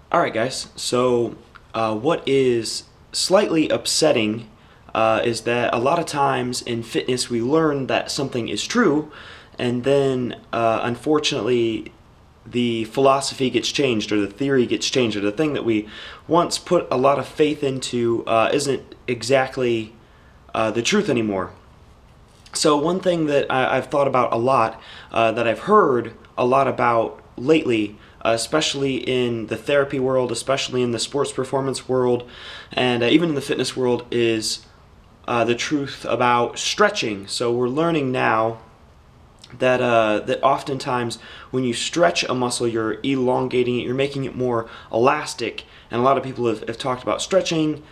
Alright guys, so what is slightly upsetting is that a lot of times in fitness we learn that something is true, and then unfortunately the philosophy gets changed, or the theory gets changed, or the thing that we once put a lot of faith into isn't exactly the truth anymore. So one thing that I've thought about a lot, that I've heard a lot about lately, especially in the therapy world, especially in the sports performance world, and even in the fitness world, is the truth about stretching. So we're learning now that that oftentimes when you stretch a muscle, you're elongating it, you're making it more elastic. And a lot of people have talked about stretching.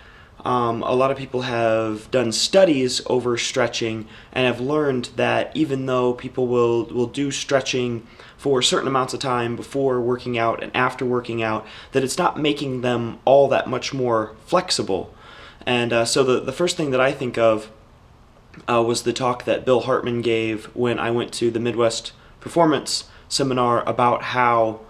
A lot of people have done studies over stretching and have learned that even though people will do stretching for certain amounts of time before working out and after working out, that it's not making them all that much more flexible. And so the first thing that I think of was the talk that Bill Hartman gave when I went to the Midwest Performance Seminar about how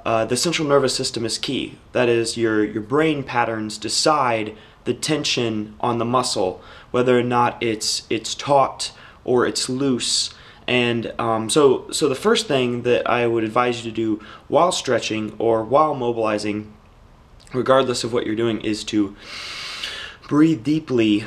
the central nervous system is key. That is, your brain patterns decide the tension on the muscle, whether or not it's taut or it's loose. And so the first thing that I would advise you to do while stretching or while mobilizing, regardless of what you're doing, is to breathe deeply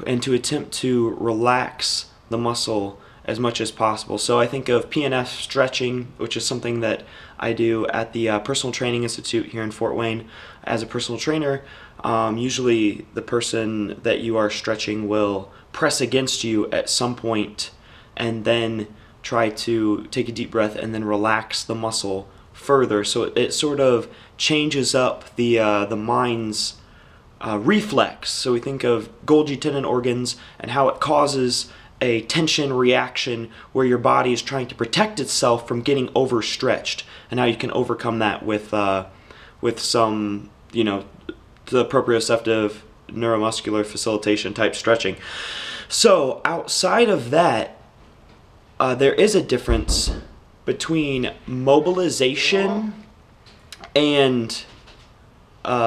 and to attempt to relax the muscle as much as possible. So I think of PNF stretching, which is something that I do at the Personal Training Institute here in Fort Wayne as a personal trainer. Usually the person that you are stretching will press against you at some point and then try to take a deep breath and then relax the muscle further. So it sort of changes up the mind's reflex. So we think of Golgi tendon organs and how it causes a tension reaction where your body is trying to protect itself from getting overstretched, and how you can overcome that with some, the proprioceptive neuromuscular facilitation type stretching. So outside of that, there is a difference between mobilization and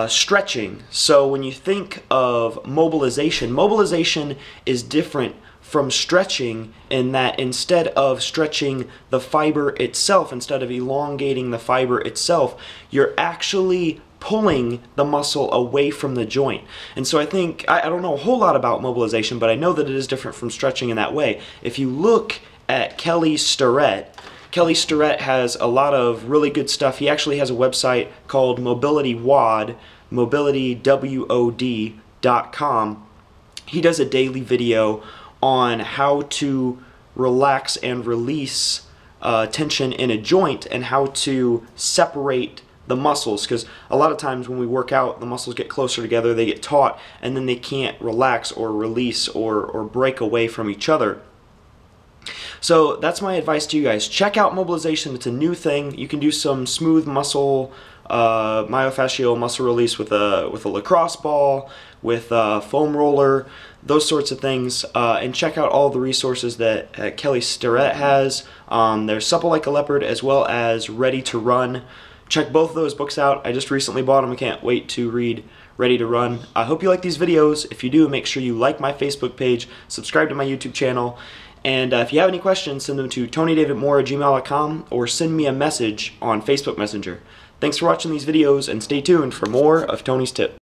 stretching. So when you think of mobilization, mobilization is different from stretching in that instead of stretching the fiber itself, instead of elongating the fiber itself, you're actually pulling the muscle away from the joint. And so I think, I don't know a whole lot about mobilization, but I know that it is different from stretching in that way. If you look at Kelly Starrett has a lot of really good stuff. He actually has a website called MobilityWOD, mobilitywod.com. He does a daily video on how to relax and release tension in a joint and how to separate the muscles, because a lot of times when we work out, the muscles get closer together, they get taut, and then they can't relax or release or break away from each other. So that's my advice to you guys. Check out mobilization. It's a new thing. You can do some smooth muscle, myofascial muscle release with a lacrosse ball, with a foam roller, those sorts of things. And check out all the resources that Kelly Starrett has. There's Supple Like a Leopard as well as Ready to Run. Check both of those books out. I just recently bought them. I can't wait to read Ready to Run. I hope you like these videos. If you do, make sure you like my Facebook page, subscribe to my YouTube channel, and if you have any questions, send them to tonydavidmoore@gmail.com or send me a message on Facebook Messenger. Thanks for watching these videos, and stay tuned for more of Tony's Tips.